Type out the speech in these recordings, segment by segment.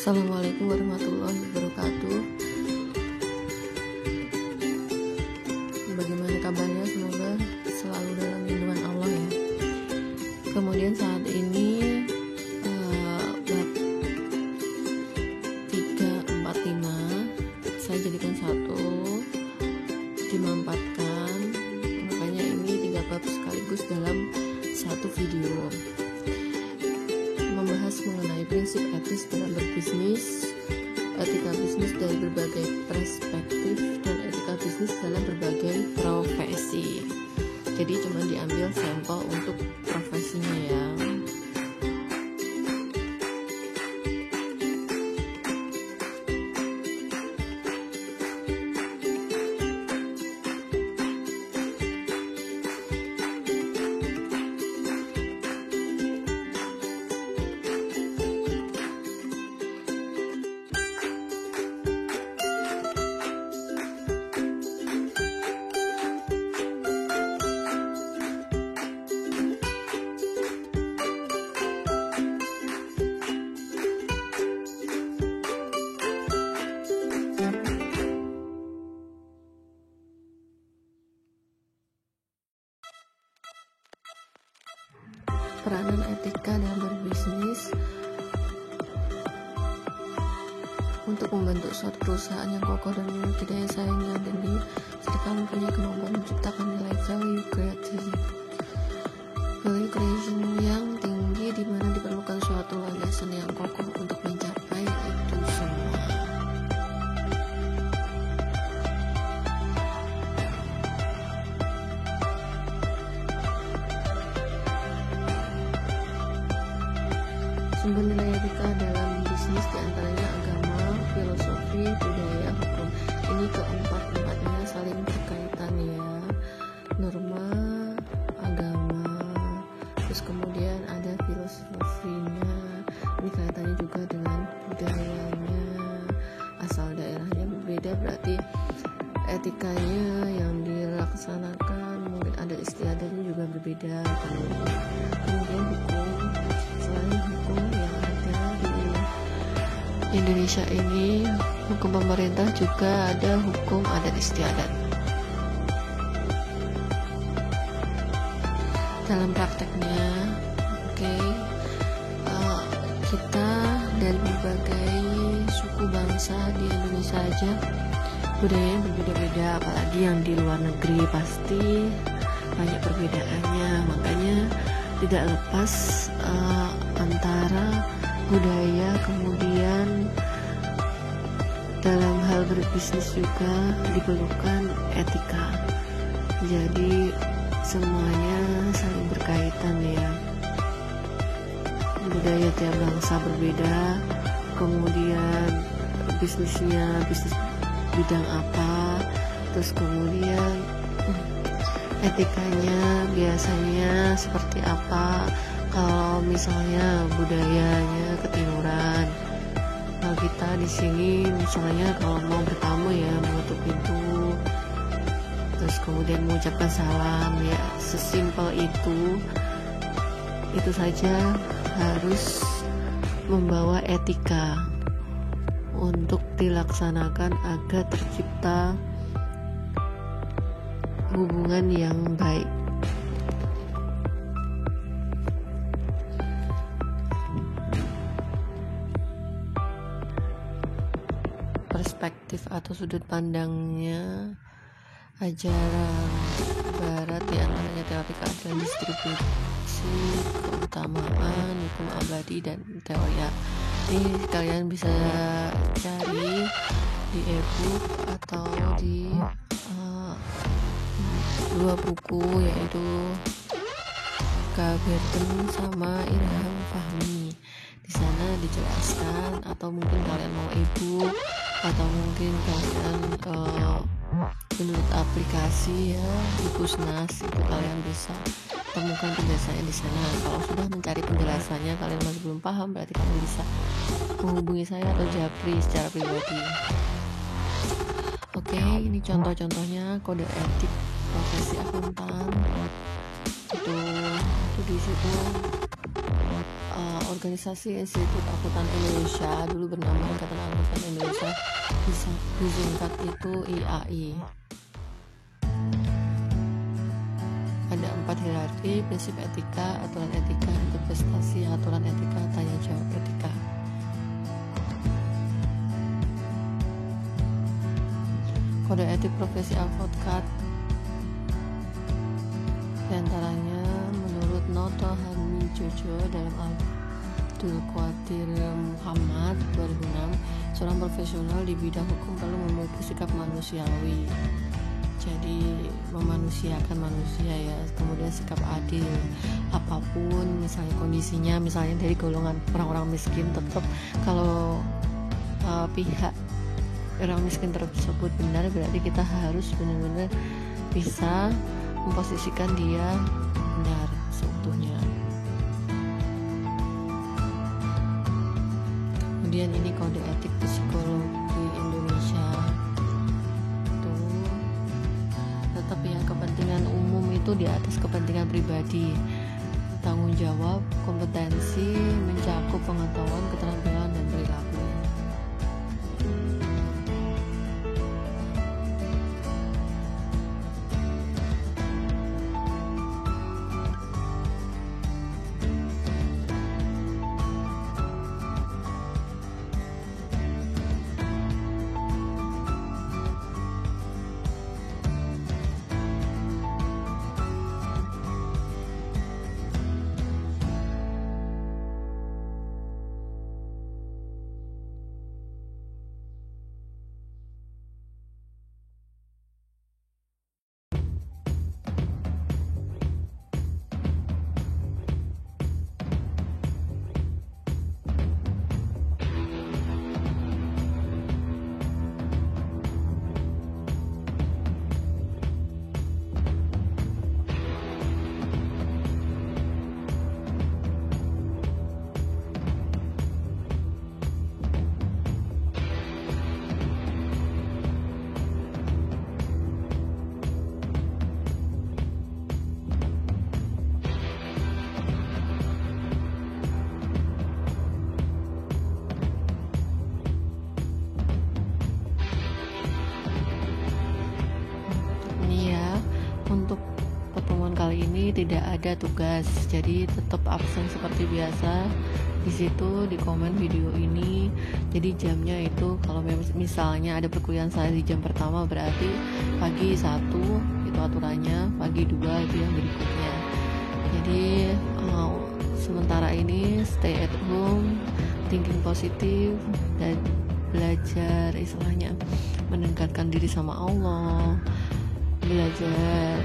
Assalamualaikum warahmatullahi wabarakatuh. Bagaimana kabarnya? Semoga selalu dalam lindungan Allah ya. Kemudian saat ini bab 345 saya jadikan satu, dimampatkan, makanya ini 3 bab sekaligus dalam satu video. Membahas mengenai prinsip etis dalam berbisnis, etika bisnis dari berbagai perspektif, dan etika bisnis dalam berbagai profesi. Jadi cuma diambil sampel untuk profesinya ya. Peranan etika dalam berbisnis untuk membentuk suatu perusahaan yang kokoh dan memiliki daya saing yang tinggi, serta mempunyai kemampuan menciptakan nilai value creation yang tinggi, di mana diperlukan suatu landasan yang kokoh untuk mencapai itu semua. Sumber nilai etika dalam bisnis diantaranya agama, filosofi, budaya, hukum. Ini keempat-empatnya saling berkaitan ya. Norma, agama, terus kemudian ada filosofinya. Ini kaitannya juga dengan budayanya. Asal daerahnya berbeda, berarti etikanya yang dilaksanakan mungkin ada istiadatnya juga berbeda. Kemudian hukum. Selain hukum yang ada di Indonesia ini, hukum pemerintah juga ada hukum adat istiadat. Dalam prakteknya, kita dari berbagai suku bangsa di Indonesia aja budayanya berbeda-beda, apalagi yang di luar negeri pasti banyak perbedaannya. Makanya tidak lepas antara budaya, kemudian dalam hal berbisnis juga diperlukan etika. Jadi semuanya saling berkaitan ya. Budaya tiap bangsa berbeda, kemudian bisnis bidang apa, terus kemudian etikanya biasanya seperti apa. Kalau misalnya budayanya ketimuran, kalau kita di sini misalnya kalau mau bertamu ya mengetuk pintu, terus kemudian mengucapkan salam ya, sesimpel itu saja harus membawa etika untuk dilaksanakan agar tercipta hubungan yang baik. Perspektif atau sudut pandangnya ajaran barat diantaranya teori keadilan distribusi, keutamaan, hukum abadi, dan teori. Ini kalian bisa cari di ebook atau di dua buku, yaitu Kak Berten sama Ilham Fahmi. Di sana dijelaskan, atau mungkin kalian mau ebook, atau mungkin kalian menurut aplikasi ya di Pusnas, itu kalian bisa temukan penjelasannya di sana. Kalau sudah mencari penjelasannya kalian masih belum paham, berarti kalian bisa menghubungi saya atau Japri secara pribadi. Ini contoh-contohnya kode etik profesi akuntan. Itu di situ organisasi Institut Akuntan Indonesia, dulu bernama Ikatan Akuntan Indonesia, disingkat itu IAI. Ada 4 hierarki: prinsip etika, aturan etika, interpretasi aturan etika, tanya jawab etika. Kode etik profesi advokat diantaranya menurut Noto Hami Jojo dalam Abdul Qadir Muhammad 2006, seorang profesional di bidang hukum perlu memiliki sikap manusiawi, jadi memanusiakan manusia ya, kemudian sikap adil apapun misalnya kondisinya, misalnya dari golongan orang-orang miskin, tetap kalau pihak orang miskin tersebut benar, berarti kita harus benar-benar bisa memposisikan dia benar seutuhnya. Kemudian ini kode etik psikologi Indonesia, tetap ya, kepentingan umum itu di atas kepentingan pribadi, tanggung jawab, kompetensi mencakup pengetahuan, keterampilan, dan perilaku. Untuk pertemuan kali ini tidak ada tugas, jadi tetap absen seperti biasa. Di situ di komen video ini, jadi jamnya itu kalau misalnya ada perkuliahan saya di jam pertama, berarti pagi 1 itu aturannya, pagi 2 itu yang berikutnya. Jadi sementara ini stay at home, thinking positif, dan belajar istilahnya mendekatkan diri sama Allah, belajar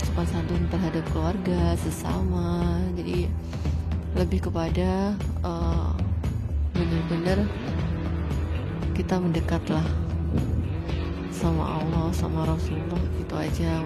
sopan santun terhadap keluarga, sesama. Jadi lebih kepada benar-benar kita mendekatlah sama Allah, sama Rasulullah, itu aja.